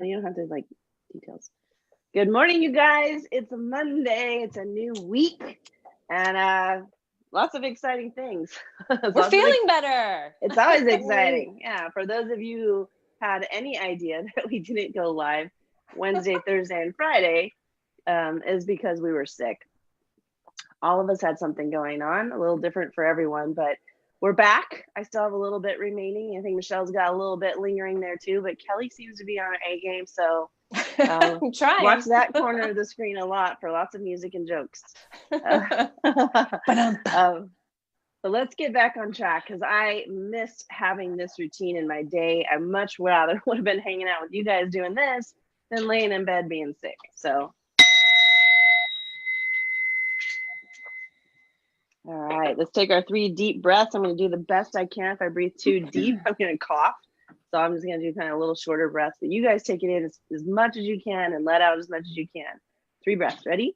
You don't have to like details. Good morning, you guys. It's a Monday. It's a new week, and lots of exciting things. We're feeling better. It's always exciting. Yeah. For those of you who had any idea that we didn't go live Wednesday, Thursday, and Friday, is because we were sick. All of us had something going on, a little different for everyone, but we're back. I still have a little bit remaining. I think Michelle's got a little bit lingering there too, but Kelly seems to be on her A game. So I'm trying. watch that corner of the screen a lot for lots of music and jokes. But let's get back on track because I missed having this routine in my day. I much rather would have been hanging out with you guys doing this than laying in bed being sick. So all right, let's take our 3 deep breaths. I'm going to do the best I can. If I breathe too deep, I'm going to cough. So I'm just going to do kind of a little shorter breaths. But you guys take it in as much as you can and let out as much as you can. 3 breaths. Ready?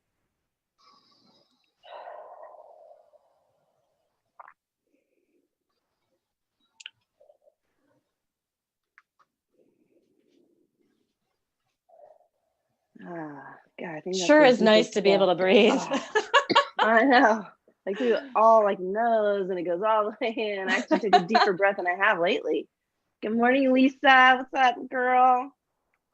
God, I think that's sure is nice to be able to breathe. I know. Like do all like nose and it goes all the way in. I actually take a deeper breath than I have lately. Good morning, Lisa. What's up, girl?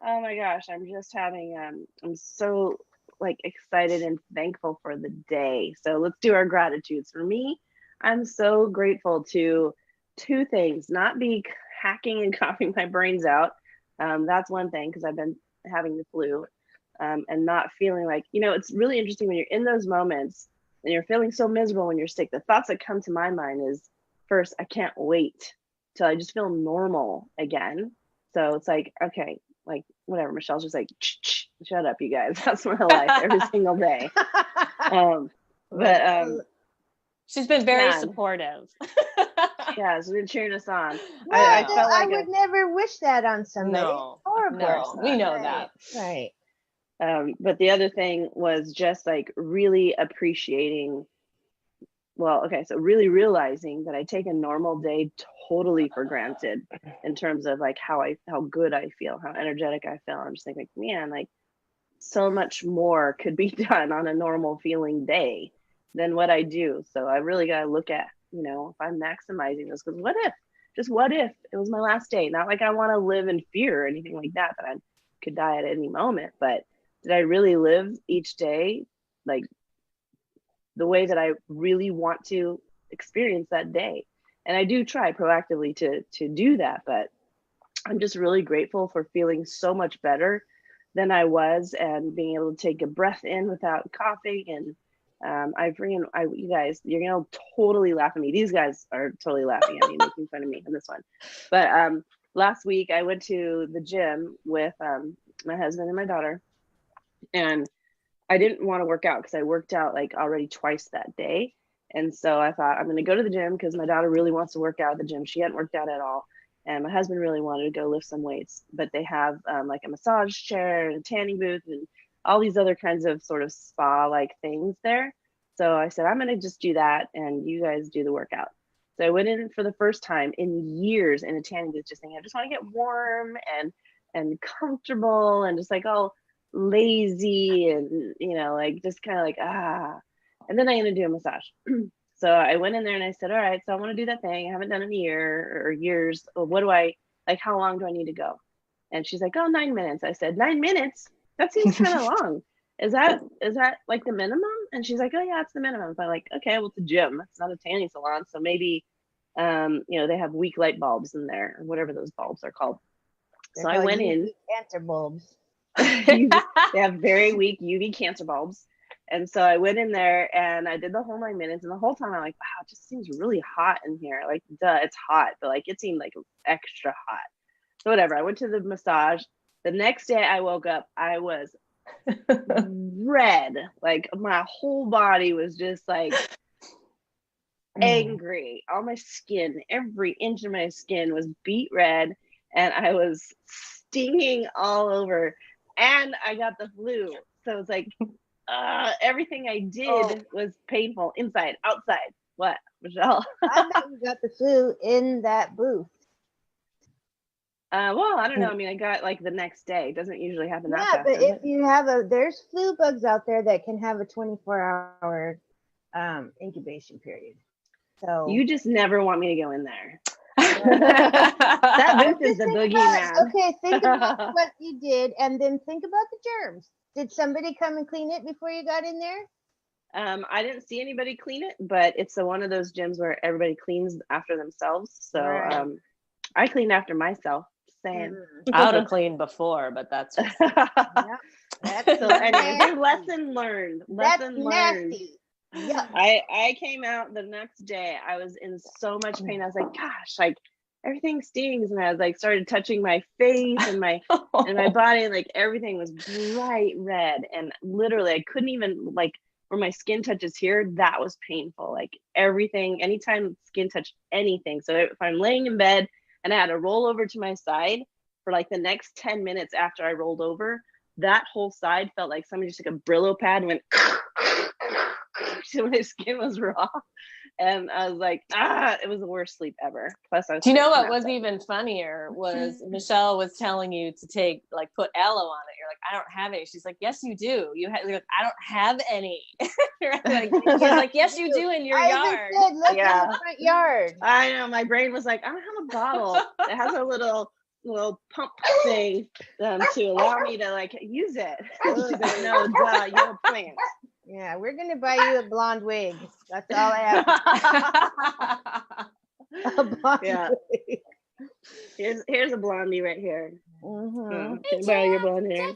Oh my gosh, I'm just having I'm so like excited and thankful for the day. So let's do our gratitudes. For me, I'm so grateful to 2 things, not be hacking and coughing my brains out. That's one thing because I've been having the flu and not feeling like, it's really interesting when you're in those moments and you're feeling so miserable when you're sick. The thoughts that come to my mind is first, I can't wait till I just feel normal again. So it's like, okay, like whatever. Michelle's just like, shut up, you guys. That's my life every single day. She's been very supportive. Yeah, she's been cheering us on. No, I felt like I would never wish that on somebody. No, horrible. No, we know that. Right. But the other thing was just like really appreciating. Well, okay, so really realizing that I take a normal day totally for granted in terms of like how good I feel, how energetic I feel. I'm just thinking, man, like so much more could be done on a normal feeling day than what I do. So I really got to look at, if I'm maximizing this, because what if it was my last day? Not like I want to live in fear or anything like that I could die at any moment, but did I really live each day like the way that I really want to experience that day? And I do try proactively to do that, but I'm just really grateful for feeling so much better than I was and being able to take a breath in without coughing. And you guys, you're gonna totally laugh at me. These guys are totally laughing at me, making fun of me in this one. But last week I went to the gym with my husband and my daughter, and I didn't want to work out because I worked out like already twice that day. And so I thought I'm going to go to the gym because my daughter really wants to work out at the gym. She hadn't worked out at all. And my husband really wanted to go lift some weights, but they have like a massage chair and a tanning booth and all these other kinds of sort of spa like things there. So I said, I'm going to just do that and you guys do the workout. So I went in for the first time in years in a tanning booth, just thinking, I just want to get warm and comfortable and just like all lazy and like just kind of like and then I'm gonna do a massage. So I went in there and I said, all right, so I want to do that thing I haven't done in a year or years. What do I like, how long do I need to go? And she's like, oh, 9 minutes. I said, 9 minutes? That seems kind of long. Is that like the minimum? And she's like, oh yeah, it's the minimum. So I'm like, okay, well, it's a gym, it's not a tanning salon, so maybe they have weak light bulbs in there or whatever those bulbs are called. So I went in. Cancer bulbs. They have very weak UV cancer bulbs. And so I went in there and I did the whole 9 minutes. And the whole time I'm like, wow, it just seems really hot in here. Like, duh, it's hot. But like, it seemed like extra hot. So whatever. I went to the massage. The next day I woke up, I was red. Like my whole body was just like angry. All my skin, every inch of my skin was beet red. And I was stinging all over. And I got the flu. So it's like everything I did was painful, inside, outside. What, Michelle? I bet you got the flu in that booth. Well, I don't know. I mean, I got like the next day. It doesn't usually happen that Yeah, fast. but if you have there's flu bugs out there that can have a 24-hour incubation period. So you just never want me to go in there. That booth is the boogeyman. Okay, think about what you did, and then think about the germs. Did somebody come and clean it before you got in there? I didn't see anybody clean it, but it's one of those gyms where everybody cleans after themselves. So Right. I cleaned after myself. Just saying. I would have cleaned before, but that's just... Yep. That's So anyway, lesson learned. Lesson learned. Nasty. Yeah. I came out the next day. I was in so much pain. I was like, gosh, like everything stings. And I was like, started touching my face and my and my body, and like everything was bright red. And literally I couldn't even, like, where my skin touches here, that was painful. Like everything, anytime skin touched anything. So if I'm laying in bed and I had to roll over to my side for like the next 10 minutes after I rolled over, that whole side felt like somebody just took a Brillo pad and went so my skin was raw. And I was like, it was the worst sleep ever. Plus, I was. Do you know what was even funnier was Michelle was telling you to put aloe on it. You're like, I don't have any. She's like, yes, you do. You're like, I don't have any. You're like, yes, you do in your yard. Look in the front yard. I know. My brain was like, I don't have a bottle. It has a little pump thing to allow me to like use it. She's like, no, duh, you have plants. Yeah, we're gonna buy you a blonde wig. That's all I have. A blonde wig. Here's a blondie right here. Mm-hmm. Can you borrow your blonde hair?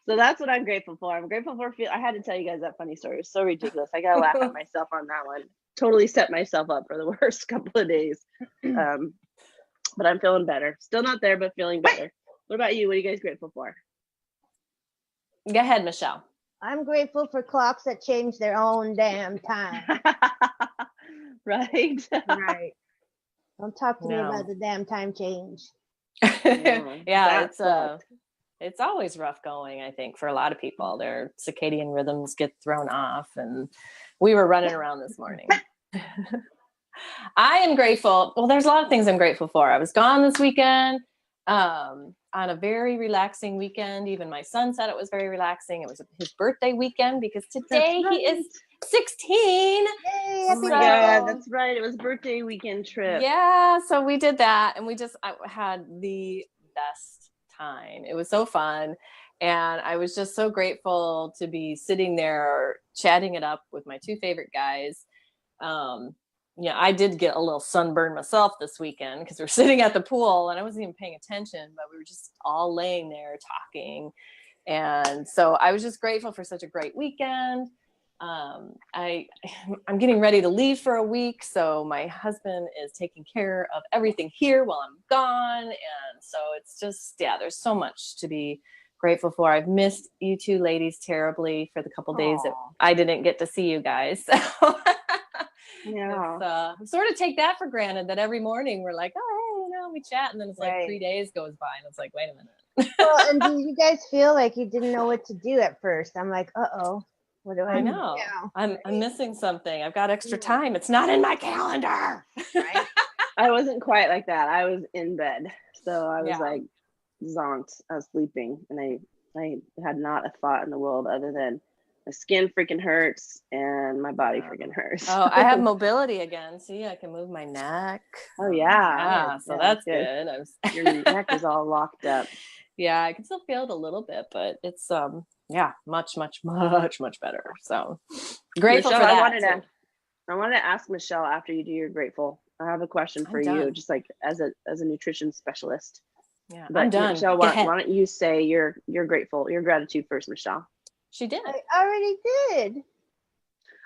So that's what I'm grateful for. I'm grateful for. I had to tell you guys that funny story. It was so ridiculous. I gotta laugh at myself on that one. Totally set myself up for the worst couple of days. But I'm feeling better. Still not there, but feeling better. What about you? What are you guys grateful for? Go ahead, Michelle. I'm grateful for clocks that change their own damn time. Right? Right. Don't talk to me about the damn time change. Yeah, it's always rough going, I think, for a lot of people. Their circadian rhythms get thrown off, and we were running around this morning. I am grateful. Well, there's a lot of things I'm grateful for. I was gone this weekend. On a very relaxing weekend. Even my son said it was very relaxing. It was his birthday weekend because today he is 16. Yay, oh my God, that's right. It was birthday weekend trip. Yeah, so we did that, and I had the best time. It was so fun, and I was just so grateful to be sitting there chatting it up with my two favorite guys. Yeah, I did get a little sunburn myself this weekend because we're sitting at the pool and I wasn't even paying attention, but we were just all laying there talking. And so I was just grateful for such a great weekend. I'm getting ready to leave for a week. So my husband is taking care of everything here while I'm gone. And so it's just, there's so much to be grateful for. I've missed you two ladies terribly for the couple days that I didn't get to see you guys. So sort of take that for granted that every morning we're like, oh, hey, we chat, and then it's like 3 days goes by and it's like, wait a minute. Well, and do you guys feel like you didn't know what to do at first? I'm like, what do I know? Now? I'm missing something. I've got extra time. It's not in my calendar. Right? I wasn't quite like that. I was in bed, so I was like zonked. I was sleeping, and I had not a thought in the world other than my skin freaking hurts and my body freaking hurts. Oh, I have mobility again. See, I can move my neck. Oh yeah. So that's good. Your neck is all locked up. Yeah, I can still feel it a little bit, but it's much better. So grateful Michelle, for that. I wanted to ask Michelle after you do your grateful. I have a question for you, just like as a nutrition specialist. Yeah, but I'm done. Michelle, why don't you say your gratitude first, Michelle? She did. I already did.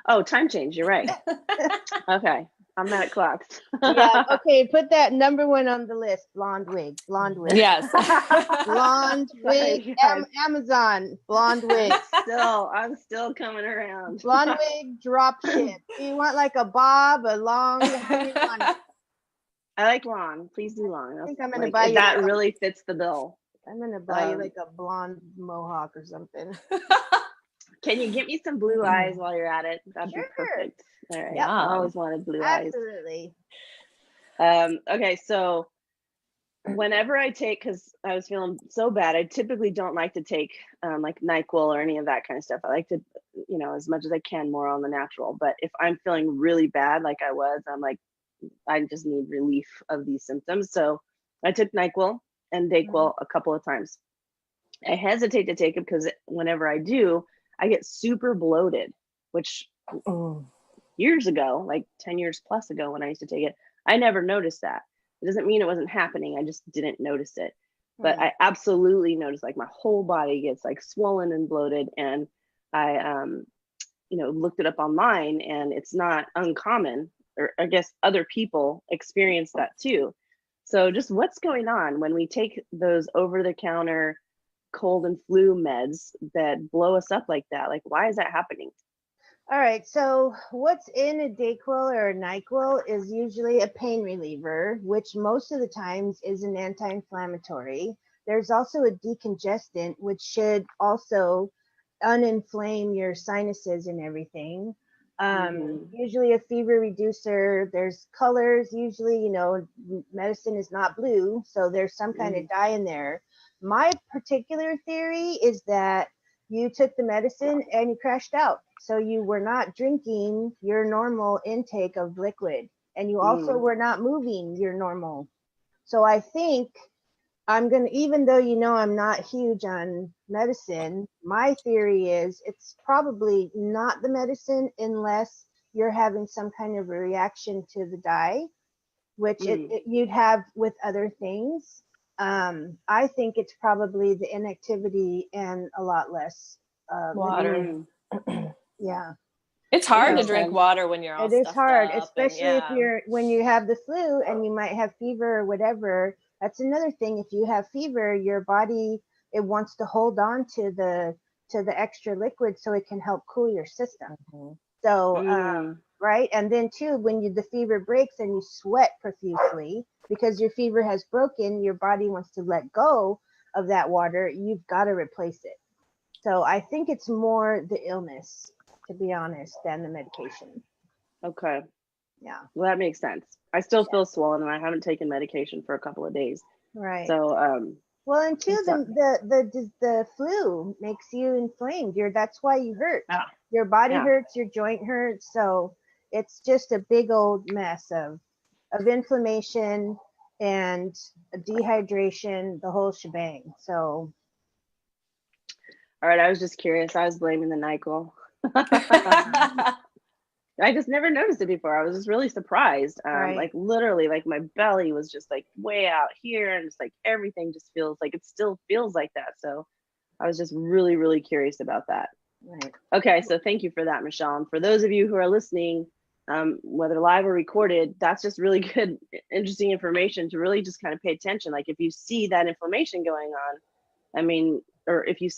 Oh, time change. You're right. Okay. I'm mad at clocks. Yeah. Okay. Put that number one on the list. Blonde wig. Yes. Blonde wig. Amazon. Blonde wig. I'm still coming around. Blonde wig. Drop ship. Do you want like a bob, a long? I like long. Please do long. I think I'm gonna buy you. That really fits the bill. I'm gonna buy you like a blonde mohawk or something. Can you get me some blue eyes while you're at it? That'd be perfect. All right. Yeah. I always wanted blue eyes. Absolutely. Okay, so whenever I take, because I was feeling so bad, I typically don't like to take like NyQuil or any of that kind of stuff. I like to, as much as I can, more on the natural. But if I'm feeling really bad, like I was, I'm like, I just need relief of these symptoms. So I took NyQuil and DayQuil a couple of times. I hesitate to take it because whenever I do, I get super bloated, which years ago, like 10 years plus ago when I used to take it, I never noticed that. It doesn't mean it wasn't happening. I just didn't notice it. But I absolutely noticed like my whole body gets like swollen and bloated. And I, looked it up online, and it's not uncommon, or I guess other people experience that too. So just what's going on when we take those over the counter cold and flu meds that blow us up like that? Like, why is that happening? All right, so what's in a DayQuil or a NyQuil is usually a pain reliever, which most of the times is an anti-inflammatory. There's also a decongestant, which should also uninflame your sinuses and everything. Usually a fever reducer. There's colors. Usually, medicine is not blue, so there's some kind of dye in there. My particular theory is that you took the medicine and you crashed out. So you were not drinking your normal intake of liquid, and you also were not moving your normal. So I think even though I'm not huge on medicine, my theory is it's probably not the medicine unless you're having some kind of a reaction to the dye, which you'd have with other things. I think it's probably the inactivity and a lot less water. Yeah. It's hard to drink water when you're all It is hard, up, especially when you have the flu and you might have fever or whatever. That's another thing. If you have fever, your body, it wants to hold on to the extra liquid so it can help cool your system. So right, and then too, when the fever breaks and you sweat profusely because your fever has broken, your body wants to let go of that water. You've got to replace it. So I think it's more the illness, to be honest, than the medication. Okay. Yeah. Well, that makes sense. I still feel swollen, and I haven't taken medication for a couple of days. Right. So, well, and two, the flu makes you inflamed. That's why you hurt. Your body hurts, your joint hurts. So it's just a big old mess of inflammation and dehydration, the whole shebang. So. All right. I was just curious. I was blaming the NyQuil. I just never noticed it before. I was just really surprised. Like literally, like my belly was just like way out here, and just like everything just feels like it still feels like that. So I was just really, really curious about that. Right. Okay, so thank you for that, Michelle. And for those of you who are listening, whether live or recorded, that's just really good, interesting information to really just kind of pay attention. Like if you see that inflammation going on, I mean, or if you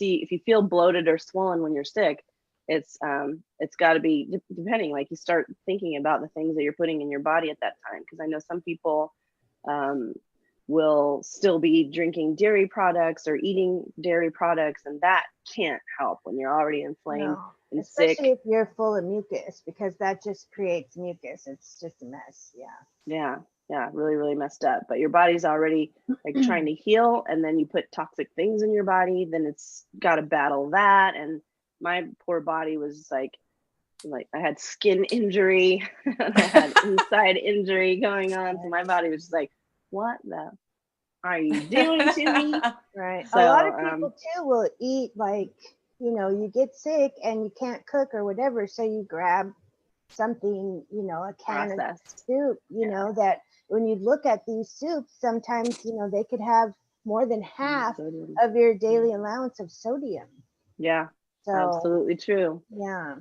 feel bloated or swollen when you're sick, it's got to be, depending, like you start thinking about the things that you're putting in your body at that time. Because I know some people will still be drinking dairy products or eating dairy products, and that can't help when you're already inflamed and especially sick. If you're full of mucus, because that just creates mucus. It's just a mess. Yeah, really, really messed up. But your body's already like trying to heal, and then you put toxic things in your body, then it's got to battle that. And my poor body was just like I had skin injury and I had inside injury going on. So my body was just like, what the are you doing to me? Right. So, a lot of people too will eat like, you get sick and you can't cook or whatever. So you grab something, a can of soup, that when you look at these soups, sometimes, they could have more than half of your daily allowance of sodium. Yeah. So, absolutely true. Yeah.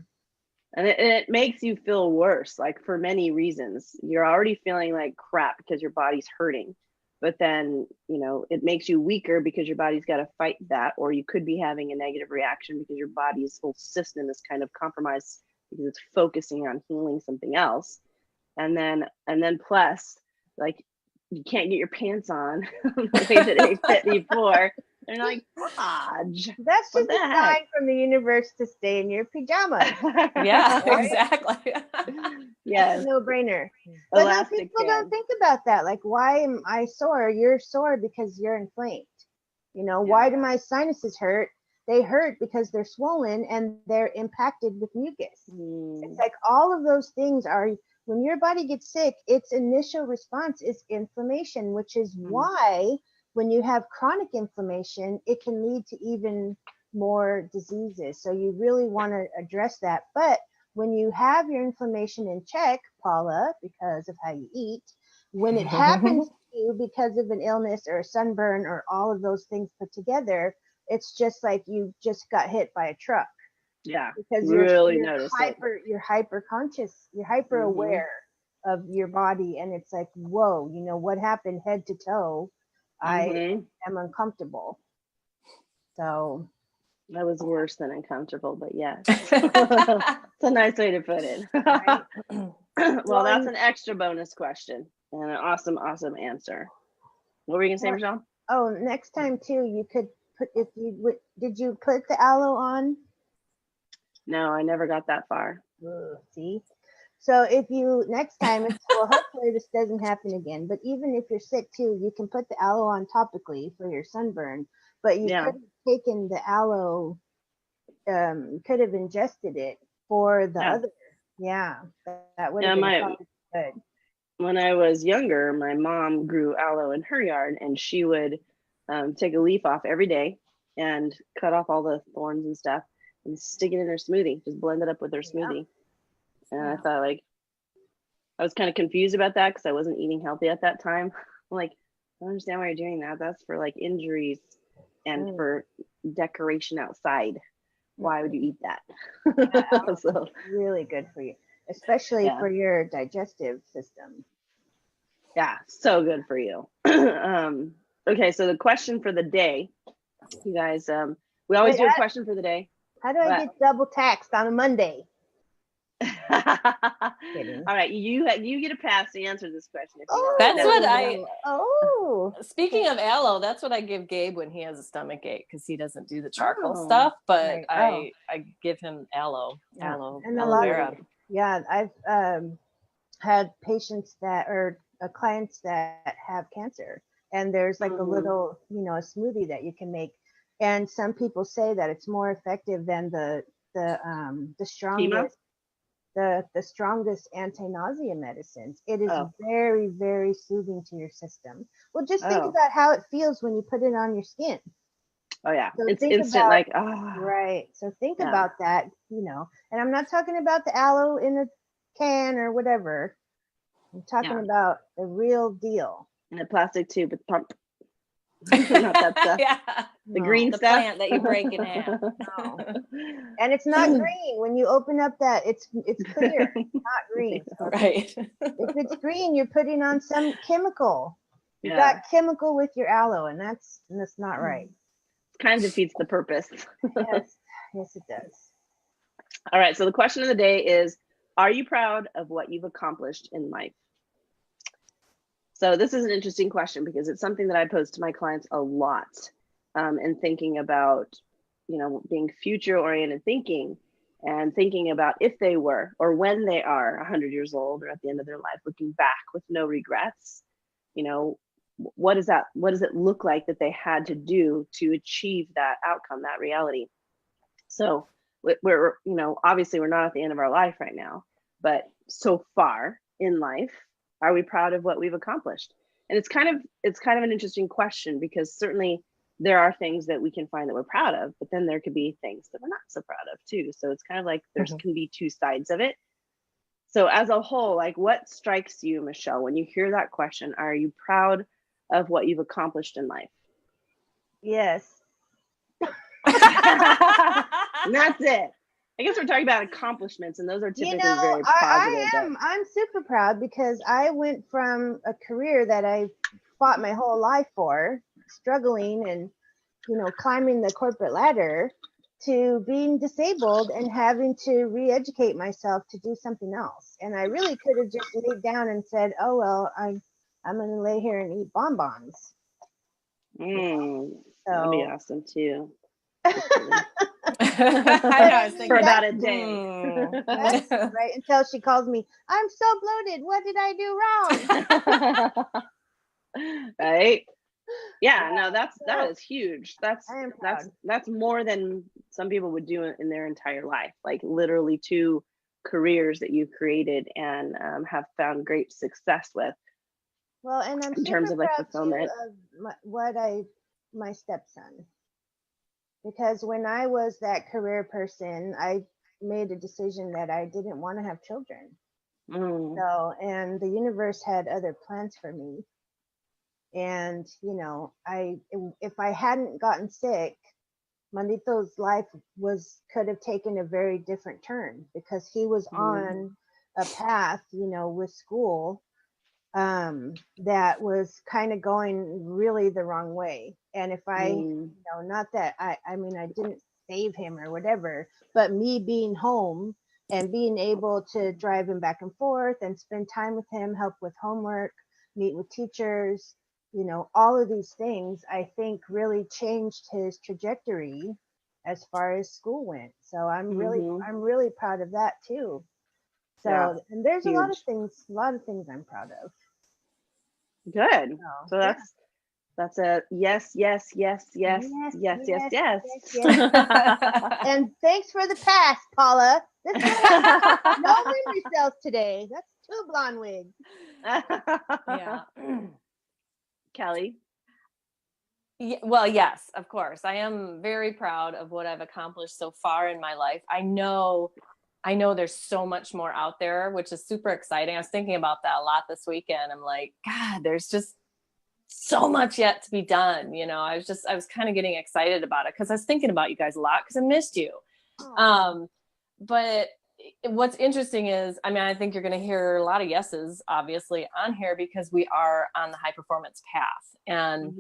And it makes you feel worse, like for many reasons. You're already feeling like crap because your body's hurting. But then, it makes you weaker because your body's got to fight that, or you could be having a negative reaction because your body's whole system is kind of compromised because it's focusing on healing something else. And then plus, like, you can't get your pants on the way that they fit before. They're like, Podge. That's What just a the sign heck? from the universe to stay in your pajamas. Yeah, Right? exactly. That's Yes. a no-brainer. But no, Elastic people don't band. think about that. Like, why am I sore? You're sore because you're inflamed. You know, Yeah. why do my sinuses hurt? They hurt because they're swollen and they're impacted with mucus. It's like all of those things are, when your body gets sick, its initial response is inflammation, which is why when you have chronic inflammation, it can lead to even more diseases. So you really want to address that. But when you have your inflammation in check, Paula, because of how you eat, when it happens to you because of an illness or a sunburn or all of those things put together, it's just like you just got hit by a truck. Yeah. Because Really you're noticed you're hyper conscious, you're hyper aware of your body, and it's like, whoa, you know what happened head to toe. I am uncomfortable. So that was worse than uncomfortable, but yes. It's a nice way to put it. right? Well, that's an extra bonus question and an awesome answer. What were you gonna say, Michelle? Oh, next time too, you could put, if you would, did you put the aloe on? No, I never got that far. See, so if you next time, it's, well, hopefully this doesn't happen again. But even if you're sick too, you can put the aloe on topically for your sunburn. But you could have taken the aloe, could have ingested it for the other. Yeah, that would have been probably good. When I was younger, my mom grew aloe in her yard, and she would take a leaf off every day and cut off all the thorns and stuff and stick it in her smoothie, just blend it up with her smoothie. And I thought, like, I was kind of confused about that because I wasn't eating healthy at that time. I'm like, I don't understand why you're doing that. That's for like injuries and for decoration outside. Why would you eat that? So really good for you, especially for your digestive system. Yeah, so good for you. Okay, so the question for the day, you guys, we always do a question for the day. How do I get double taxed on a Monday? All right, you get a pass to answer this question. If you that's what I. Speaking of aloe, that's what I give Gabe when he has a stomach ache because he doesn't do the charcoal stuff. But I give him aloe and aloe vera. Yeah, I've had patients that are clients that have cancer, and there's like a little, you know, a smoothie that you can make, and some people say that it's more effective than the strongest. The strongest anti-nausea medicines. It is very, very soothing to your system. Well, just think about how it feels when you put it on your skin. Oh yeah, so it's instant, like right. So think about that, you know. And I'm not talking about the aloe in a can or whatever. I'm talking about the real deal. In a plastic tube with pump. Not that stuff. The green the stuff. Plant that you break in half. No. And it's not green. When you open up that, it's clear. It's not green. Right. If it's green, you're putting on some chemical. You got chemical with your aloe, and that's not right. It kind of defeats the purpose. Yes, it does. All right. So the question of the day is: are you proud of what you've accomplished in life? So this is an interesting question because it's something that I pose to my clients a lot, and thinking about, you know, being future-oriented thinking and thinking about if they were or when they are 100 years old or at the end of their life, looking back with no regrets. You know, what does it look like that they had to do to achieve that outcome, that reality? So we're, you know, obviously we're not at the end of our life right now, but so far in life, are we proud of what we've accomplished? And it's kind of an interesting question because certainly there are things that we can find that we're proud of, but then there could be things that we're not so proud of too. So it's kind of like there's can be two sides of it. So as a whole, like, what strikes you, Michelle, when you hear that question? Are you proud of what you've accomplished in life? Yes. And that's it. I guess we're talking about accomplishments, and those are typically very positive. I'm super proud because I went from a career that I fought my whole life for, struggling and, you know, climbing the corporate ladder, to being disabled and having to re-educate myself to do something else. And I really could have just laid down and said, oh, well, I'm going to lay here and eat bonbons. That'd be So awesome too. I was thinking, For about a day. yes, right, until she calls me, I'm so bloated. What did I do wrong? Right? Yeah, no, that So is huge. I am proud. That's more than some people would do in their entire life. Like literally 2 careers that you've created and have found great success with Well, and I'm in terms super of like proud too fulfillment. of my stepson, because when I was that career person, I made a decision that I didn't want to have children. Mm, So, and the universe had other plans for me. And, you know, if I hadn't gotten sick, Mandito's life could have taken a very different turn, because he was on a path, you know, with school, that was kind of going really the wrong way. And if I, you know, not that I mean, I didn't save him or whatever, but me being home and being able to drive him back and forth and spend time with him, help with homework, meet with teachers, you know, all of these things, I think really changed his trajectory as far as school went. So I'm really proud of that too. yeah, So, and there's huge. a lot of things I'm proud of. Good. So, So yeah. that's a yes, yes, yes, yes, Yes, yes, yes, yes, yes. yes, yes. And thanks for the pass, Paula. This one, no memory cells today. That's 2 blonde wigs. yeah. Kelly. Yeah, well, yes, of course. I am very proud of what I've accomplished so far in my life. I know there's so much more out there, which is super exciting. I was thinking about that a lot this weekend. I'm like, God, there's just so much yet to be done. You know, I was kind of getting excited about it because I was thinking about you guys a lot because I missed you. But what's interesting is, I mean, I think you're going to hear a lot of yeses, obviously, on here because we are on the high performance path. And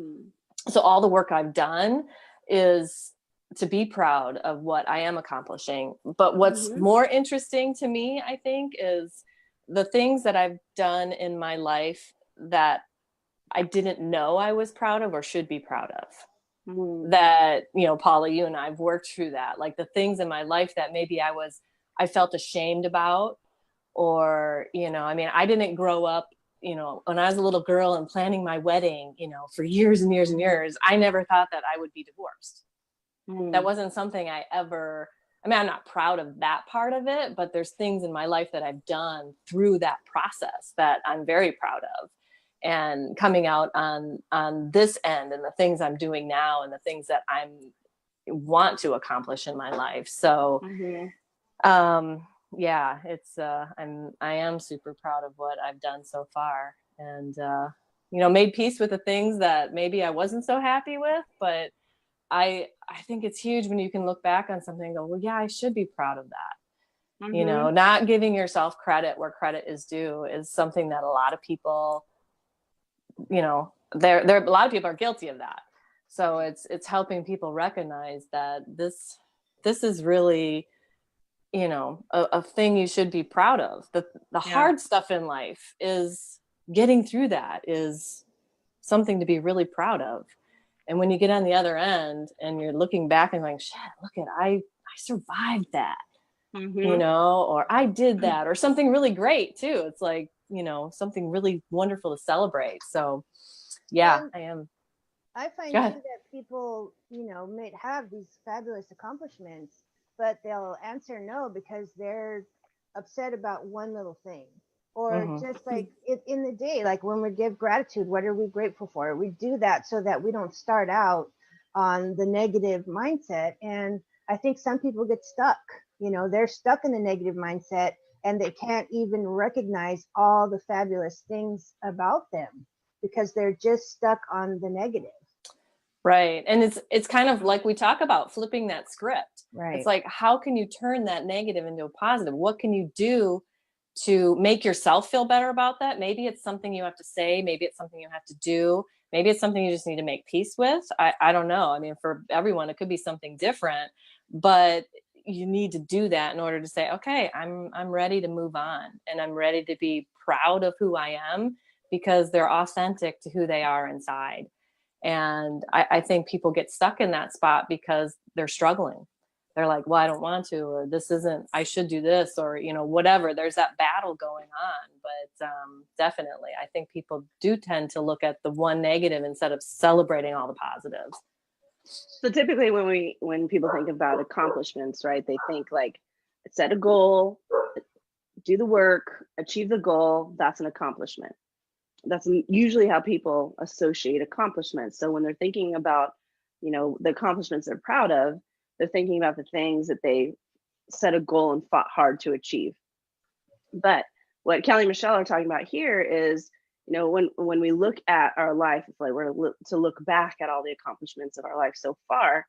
so all the work I've done is to be proud of what I am accomplishing. But what's more interesting to me, I think, is the things that I've done in my life that I didn't know I was proud of or should be proud of. That, you know, Paula, you and I've worked through that. Like the things in my life that maybe I felt ashamed about, or, you know, I mean, I didn't grow up, you know, when I was a little girl and planning my wedding, you know, for years and years and years, I never thought that I would be divorced. That wasn't something I mean, I'm not proud of that part of it, but there's things in my life that I've done through that process that I'm very proud of. And coming out on this end and the things I'm doing now and the things that I want to accomplish in my life. So, yeah, it's, I am super proud of what I've done so far, and, you know, made peace with the things that maybe I wasn't so happy with, but I think it's huge when you can look back on something and go, well, yeah, I should be proud of that. You know, not giving yourself credit where credit is due is something that a lot of people, you know, a lot of people are guilty of that. So it's helping people recognize that this is really, you know, a thing you should be proud of. The hard stuff in life is getting through that is something to be really proud of. And when you get on the other end and you're looking back and going, shit, look at, I survived that, you know, or I did that, or something really great too. It's like, you know, something really wonderful to celebrate. So yeah, And I am. I find too that people, you know, may have these fabulous accomplishments, but they'll answer no because they're upset about one little thing. Or just like in the day, like when we give gratitude, what are we grateful for? We do that so that we don't start out on the negative mindset. And I think some people get stuck, you know, they're stuck in the negative mindset and they can't even recognize all the fabulous things about them because they're just stuck on the negative. Right. And it's kind of like we talk about flipping that script. Right. It's like, how can you turn that negative into a positive? What can you do to make yourself feel better about that? Maybe it's something you have to say. Maybe it's something you have to do. Maybe it's something you just need to make peace with. I don't know. I mean, for everyone, it could be something different, but you need to do that in order to say, okay, I'm ready to move on, and I'm ready to be proud of who I am because they're authentic to who they are inside. And I think people get stuck in that spot because they're struggling. They're like, well, I don't want to, or this isn't, I should do this, or, you know, whatever. There's that battle going on. But definitely, I think people do tend to look at the one negative instead of celebrating all the positives. So typically when people think about accomplishments, right, they think like set a goal, do the work, achieve the goal, that's an accomplishment. That's usually how people associate accomplishments. So when they're thinking about, you know, the accomplishments they're proud of, they're thinking about the things that they set a goal and fought hard to achieve. But what Kelly and Michelle are talking about here is, you know, when we look at our life, if like we're to look back at all the accomplishments of our life so far,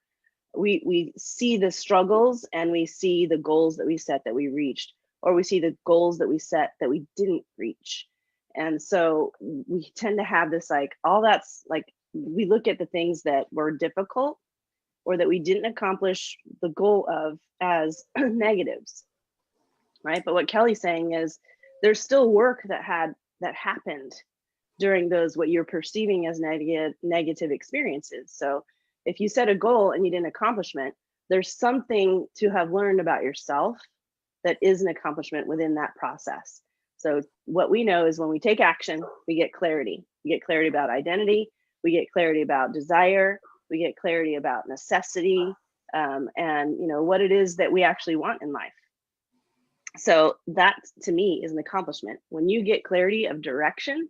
we see the struggles and we see the goals that we set that we reached, or we see the goals that we set that we didn't reach. And so we tend to have this like, all that's like, we look at the things that were difficult or that we didn't accomplish the goal of as negatives, right? But what Kelly's saying is there's still work that happened during those, what you're perceiving as negative experiences. So if you set a goal and you didn't accomplish it, there's something to have learned about yourself that is an accomplishment within that process. So what we know is when we take action, we get clarity. We get clarity about identity. We get clarity about desire. We get clarity about necessity, and you know what it is that we actually want in life. So that to me is an accomplishment. When you get clarity of direction,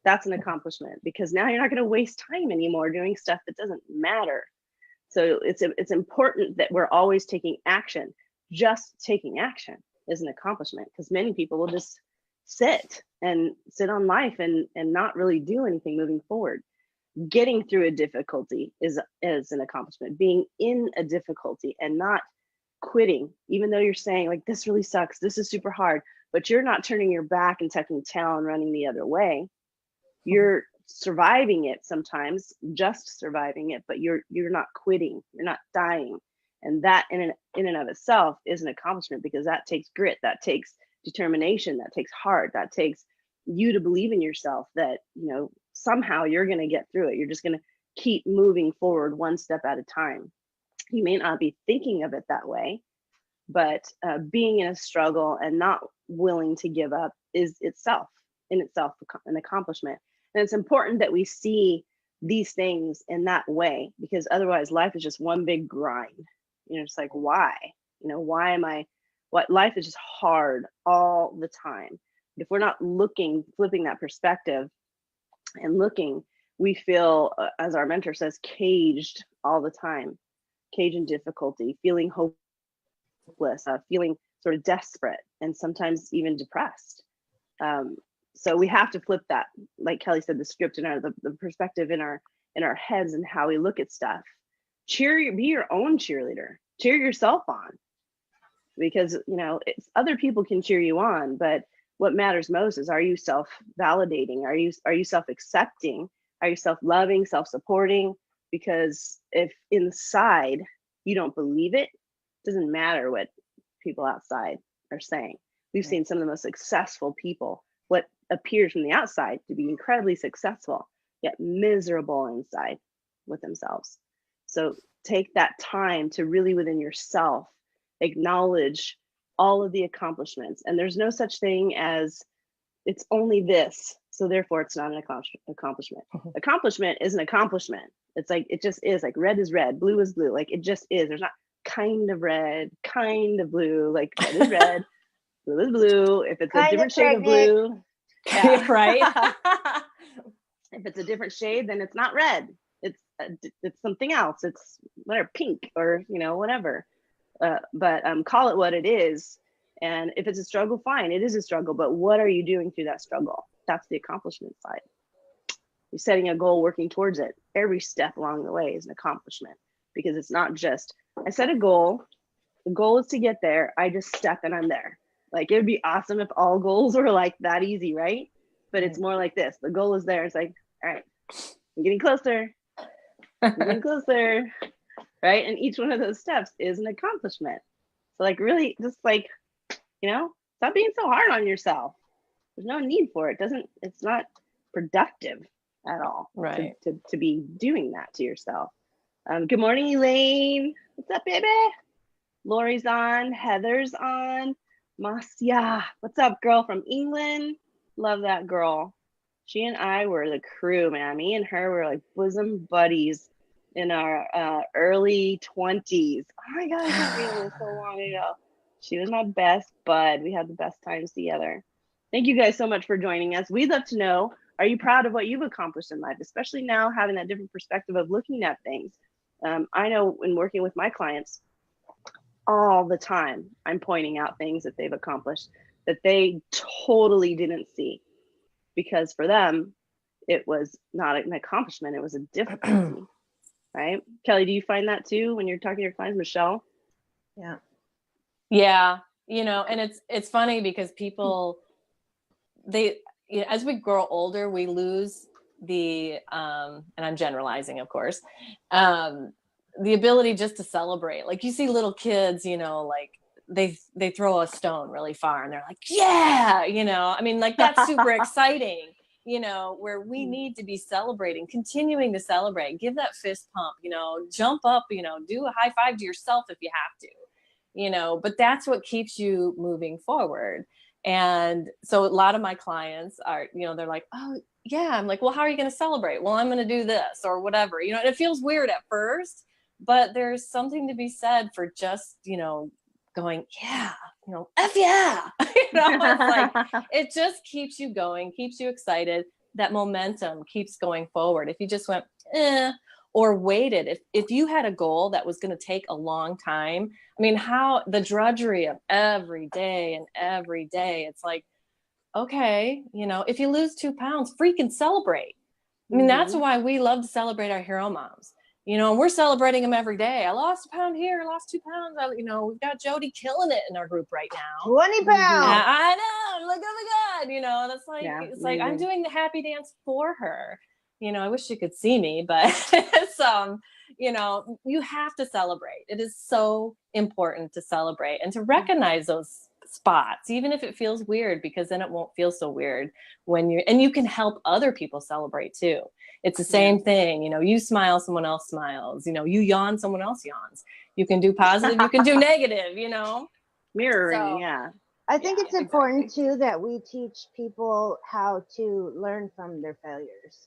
that's an accomplishment, because now you're not going to waste time anymore doing stuff that doesn't matter. So it's important that we're always taking action. Just taking action is an accomplishment, because many people will just sit on life and not really do anything moving forward. Getting through a difficulty is an accomplishment. Being in a difficulty and not quitting, even though you're saying like, this really sucks, this is super hard, but you're not turning your back and tucking tail and running the other way. You're surviving it, sometimes just surviving it, but you're not quitting, you're not dying. And that in and of itself is an accomplishment, because that takes grit, that takes determination, that takes heart, that takes you to believe in yourself that, you know, somehow you're going to get through it. You're just going to keep moving forward one step at a time. You may not be thinking of it that way, but being in a struggle and not willing to give up is itself an accomplishment. And it's important that we see these things in that way, because otherwise life is just one big grind. You know, it's like, why? You know, why am I, what life is just hard all the time. If we're not flipping that perspective and looking, we feel, as our mentor says, caged all the time, caged in difficulty, feeling hopeless, feeling sort of desperate, and sometimes even depressed. So we have to flip that, like Kelly said, the script in the perspective in our heads and how we look at stuff. Be your own cheerleader. Cheer yourself on, because you know other people can cheer you on, but what matters most is, are you self-validating? Are you self-accepting? Are you self-loving, self-supporting? Because if inside you don't believe it, doesn't matter what people outside are saying. We've seen some of the most successful people, what appears from the outside to be incredibly successful, yet miserable inside with themselves. So take that time to really within yourself acknowledge all of the accomplishments. And there's no such thing as it's only this, so therefore it's not an accomplishment. Accomplishment is an accomplishment. It's like, it just is. Like red is red, blue is blue. Like it just is. There's not kind of red, kind of blue. Like red is red, blue is blue. If it's a different shade of blue, yeah. Right. If it's a different shade, then it's not red. It's something else. It's whatever, pink, or you know, whatever. But call it what it is. And if it's a struggle, fine, it is a struggle. But what are you doing through that struggle? That's the accomplishment side. You're setting a goal, working towards it. Every step along the way is an accomplishment, because it's not just, I set a goal. The goal is to get there. I just step and I'm there. Like it would be awesome if all goals were like that easy, right? But it's more like this. The goal is there. It's like, all right, I'm getting closer. I'm getting closer. Right? And each one of those steps is an accomplishment. So like really just like, you know, stop being so hard on yourself. There's no need for it. It's not productive. at all. Right. To be doing that to yourself. Good morning, Elaine. What's up, baby? Lori's on. Heather's on. Masya, what's up, girl from England? Love that girl. She and I were the crew, man. Me and her were like bosom buddies in our early 20s. Oh my God, I can't believe it was so long ago. She was my best bud. We had the best times together. Thank you guys so much for joining us. We'd love to know, are you proud of what you've accomplished in life, especially now having that different perspective of looking at things? I know in working with my clients, all the time, I'm pointing out things that they've accomplished that they totally didn't see, because for them, it was not an accomplishment, it was a difficulty, right? Kelly, do you find that too when you're talking to your clients? Michelle? Yeah. Yeah. You know, and it's funny because people, as we grow older, we lose the, and I'm generalizing, of course, the ability just to celebrate. Like you see little kids, you know, like they throw a stone really far and they're like, yeah, you know, I mean, like that's super exciting, you know, where we need to be celebrating, continuing to celebrate, give that fist pump, you know, jump up, you know, do a high five to yourself if you have to, you know, but that's what keeps you moving forward. And so a lot of my clients are, you know, they're like, oh yeah. I'm like, well, how are you going to celebrate? Well, I'm going to do this or whatever, you know, and it feels weird at first, but there's something to be said for just, you know, going, yeah, you know, F yeah, you know, it's like, it just keeps you going, keeps you excited. That momentum keeps going forward. If you just went, or waited, if you had a goal that was going to take a long time, I mean, how the drudgery of every day, it's like, okay, you know, if you lose 2 pounds, freaking celebrate. I mean, that's why we love to celebrate our hero moms, you know, and we're celebrating them every day. I lost a pound here, I lost 2 pounds. You know, we've got Jody killing it in our group right now. 20 pounds. I know, look, oh my God, you know, that's like, Yeah, it's amazing. like, I'm doing the happy dance for her. You know, I wish you could see me, but it's, you know, you have to celebrate. It is so important to celebrate and to recognize those spots, even if it feels weird, because then it won't feel so weird when and you can help other people celebrate too. It's the same thing, you know, you smile, someone else smiles, you know, you yawn, someone else yawns. You can do positive, you can do negative, you know. Mirroring, So, yeah. I think it's important exactly. too that we teach people how to learn from their failures,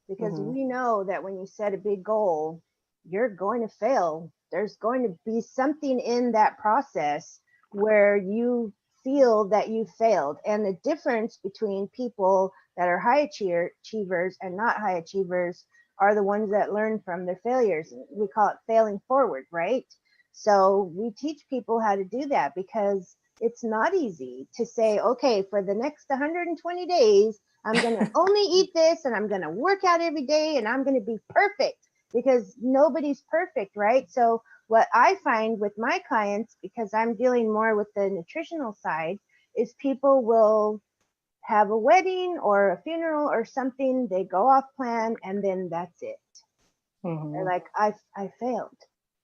because we know that when you set a big goal, you're going to fail. There's going to be something in that process where you feel that you failed. And the difference between people that are high achievers and not high achievers are the ones that learn from their failures. We call it failing forward, right? So we teach people how to do that, because it's not easy to say, okay, for the next 120 days, I'm going to only eat this and I'm going to work out every day and I'm going to be perfect, because nobody's perfect, right? So what I find with my clients, because I'm dealing more with the nutritional side, is people will have a wedding or a funeral or something, they go off plan, and then that's it. They're like, I failed.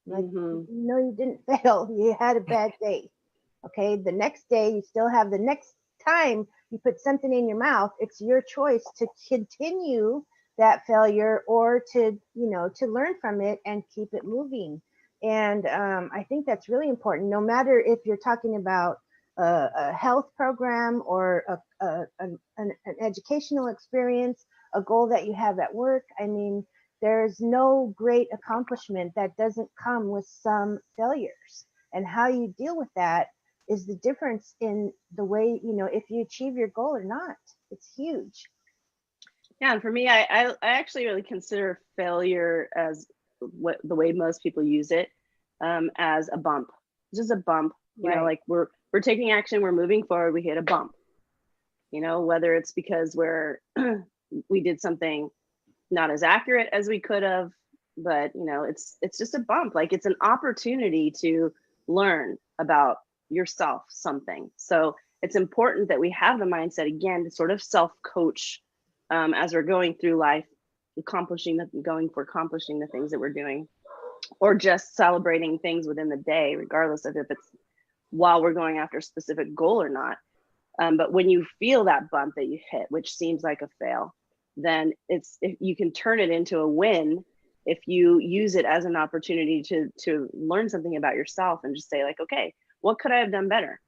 I'm like, no, you didn't fail. You had a bad day. Okay, the next day you still have the next time you put something in your mouth, it's your choice to continue that failure or to, you know, to learn from it and keep it moving. And I think that's really important, no matter if you're talking about a health program or an educational experience, a goal that you have at work. I mean, there's no great accomplishment that doesn't come with some failures. And how you deal with that is the difference in the way, you know, if you achieve your goal or not. It's huge. Yeah, and for me, I actually really consider failure as the way most people use it, as a bump. It's just a bump. You know, like we're taking action, we're moving forward, we hit a bump. You know, whether it's because we did something not as accurate as we could have, but you know, it's just a bump. Like it's an opportunity to learn about yourself something. So it's important that we have the mindset again to sort of self-coach as we're going through life, accomplishing the things that we're doing, or just celebrating things within the day, regardless of if it's while we're going after a specific goal or not. But when you feel that bump that you hit, which seems like a fail, then if you can turn it into a win if you use it as an opportunity to learn something about yourself and just say like, okay, what could I have done better?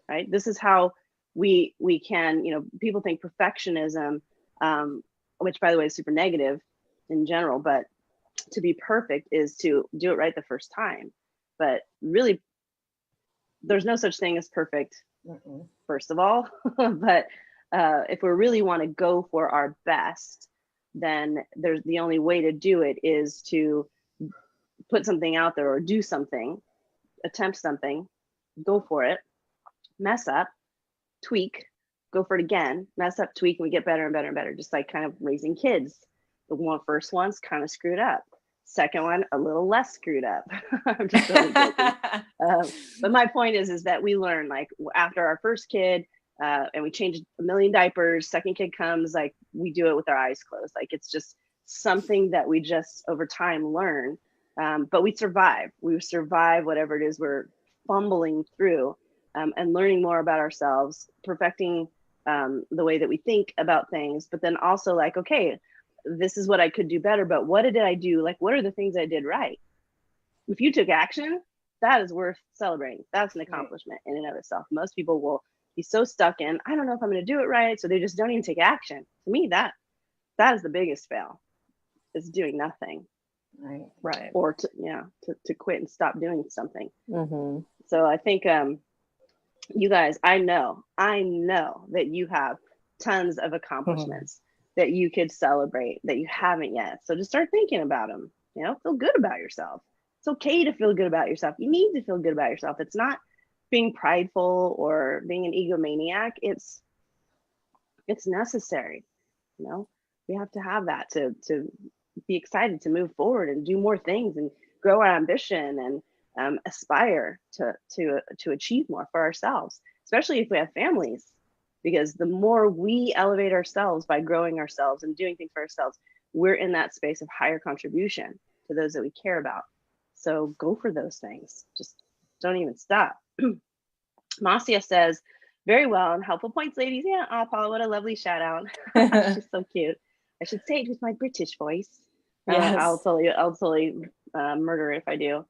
Right? This is how we can, people think perfectionism, which by the way is super negative in general, but to be perfect is to do it right the first time. But really, there's no such thing as perfect, first of all. But if we really want to go for our best, then there's the only way to do it is to put something out there or do something, attempt something, go for it, mess up, tweak, go for it again, mess up, tweak, and we get better and better and better, just like kind of raising kids. The first one's kind of screwed up. Second one, a little less screwed up. I'm just totally joking. But my point is that we learn, like after our first kid, and we changed a million diapers, second kid comes, like we do it with our eyes closed. Like it's just something that we just over time learn. But we survive. We survive whatever it is we're fumbling through, and learning more about ourselves, perfecting the way that we think about things, but then also like, okay, this is what I could do better, but what did I do? Like, what are the things I did right? If you took action, that is worth celebrating. That's an accomplishment in and of itself. Most people will be so stuck in, I don't know if I'm going to do it right, so they just don't even take action. To me, that is the biggest fail, is doing nothing. Right. Or to quit and stop doing something. Mm-hmm. So I think you guys, I know that you have tons of accomplishments that you could celebrate that you haven't yet. So just start thinking about them. Feel good about yourself. It's okay to feel good about yourself. You need to feel good about yourself. It's not being prideful or being an egomaniac. It's necessary. We have to have that to be excited to move forward and do more things and grow our ambition and aspire to achieve more for ourselves, especially if we have families. Because the more we elevate ourselves by growing ourselves and doing things for ourselves, we're in that space of higher contribution to those that we care about. So go for those things. Just don't even stop. Marcia says, very well, and helpful points, ladies. Yeah, oh, Paula, what a lovely shout out. She's so cute. I should say it with my British voice. Yes. I'll totally murder it if I do.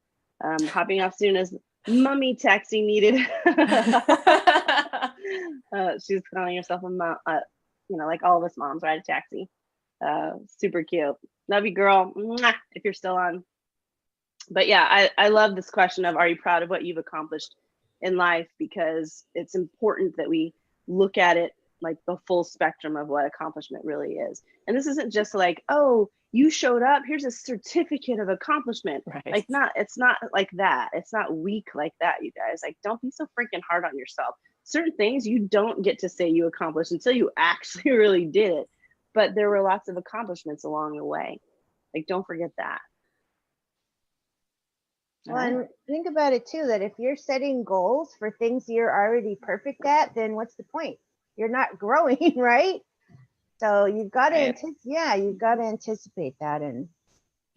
Hopping off soon as mummy taxi needed. She's calling herself a mom, like all of us moms ride a taxi. Super cute. Love you, girl. Mwah, if you're still on. But yeah, I love this question of, are you proud of what you've accomplished in life? Because it's important that we look at it like the full spectrum of what accomplishment really is. And this isn't just like, oh, you showed up, here's a certificate of accomplishment. Right. Like it's not like that. It's not weak like that, you guys. Like, don't be so freaking hard on yourself. Certain things you don't get to say you accomplished until you actually really did it. But there were lots of accomplishments along the way. Like, don't forget that. Well, and think about it too, that if you're setting goals for things you're already perfect at, then what's the point? You're not growing, right? So you've got to you've got to anticipate that. And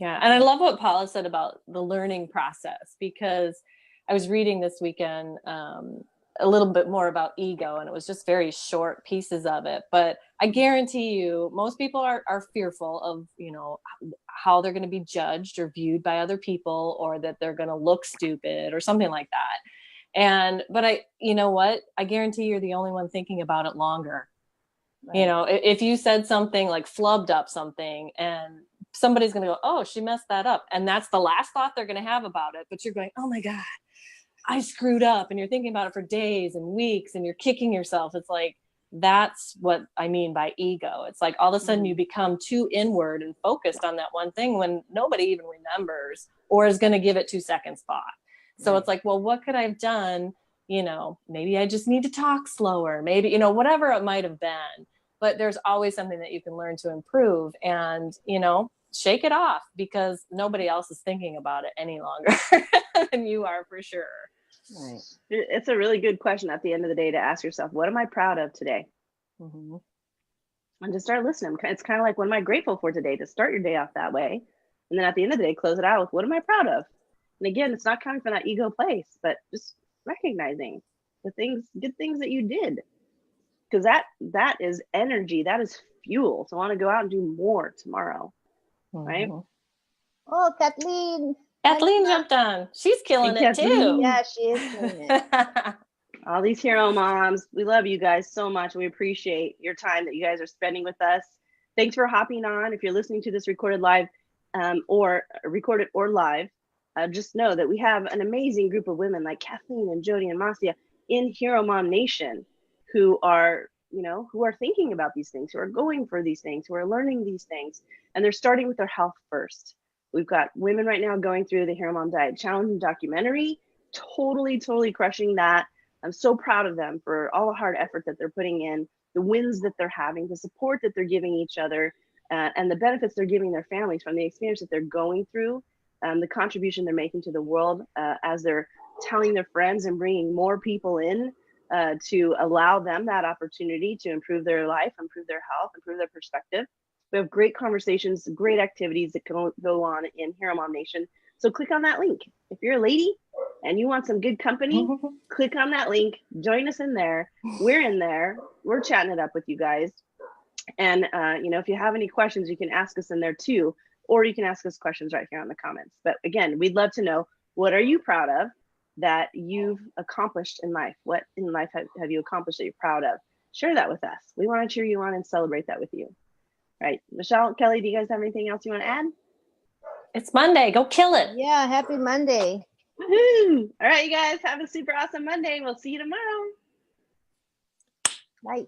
I love what Paula said about the learning process, because I was reading this weekend a little bit more about ego, and it was just very short pieces of it. But I guarantee you, most people are fearful of, how they're going to be judged or viewed by other people, or that they're going to look stupid or something like that. But you know what? I guarantee you're the only one thinking about it longer. Right. If you said something like flubbed up something, and somebody's going to go, oh, she messed that up. And that's the last thought they're going to have about it. But you're going, oh my God, I screwed up. And you're thinking about it for days and weeks, and you're kicking yourself. It's like, that's what I mean by ego. It's like all of a sudden you become too inward and focused on that one thing when nobody even remembers or is going to give it 2 seconds thought. So It's like, well, what could I have done? Maybe I just need to talk slower, maybe, whatever it might have been. But there's always something that you can learn to improve, and, shake it off, because nobody else is thinking about it any longer than you are, for sure. Right. It's a really good question at the end of the day to ask yourself, what am I proud of today? Mm-hmm. And just start listening. It's kind of like, what am I grateful for today? To start your day off that way. And then at the end of the day, close it out with, what am I proud of? And again, it's not coming from that ego place, but just recognizing the good things that you did. Because that is energy, that is fuel. So I want to go out and do more tomorrow. Right? Mhm. Oh, Kathleen. Kathleen jumped on. She's killing Hey, it too. Kathleen. Yeah, she is killing it. All these hero moms, we love you guys so much. We appreciate your time that you guys are spending with us. Thanks for hopping on. If you're listening to this recorded live or recorded or live, just know that we have an amazing group of women like Kathleen and Jody and Marcia in Hero Mom Nation who are, who are thinking about these things, who are going for these things, who are learning these things, and they're starting with their health first. We've got women right now going through the Hero Mom Diet Challenge and documentary, totally crushing that. I'm so proud of them for all the hard effort that they're putting in, the wins that they're having, the support that they're giving each other, and the benefits they're giving their families from the experience that they're going through, the contribution they're making to the world as they're telling their friends and bringing more people in to allow them that opportunity to improve their life, improve their health, improve their perspective. We have great conversations, great activities that can go on in Hero Mom Nation. So click on that link. If you're a lady and you want some good company, click on that link, join us in there. We're in there. We're chatting it up with you guys. And, if you have any questions, you can ask us in there too, or you can ask us questions right here in the comments. But again, we'd love to know, what are you proud of that you've accomplished in life? What in life have you accomplished that you're proud of? Share that with us. We want to cheer you on and celebrate that with you. Right. Michelle, Kelly, do you guys have anything else you want to add? It's Monday. Go kill it. Yeah, happy Monday. Woohoo! All right, you guys have a super awesome Monday. We'll see you tomorrow. Bye.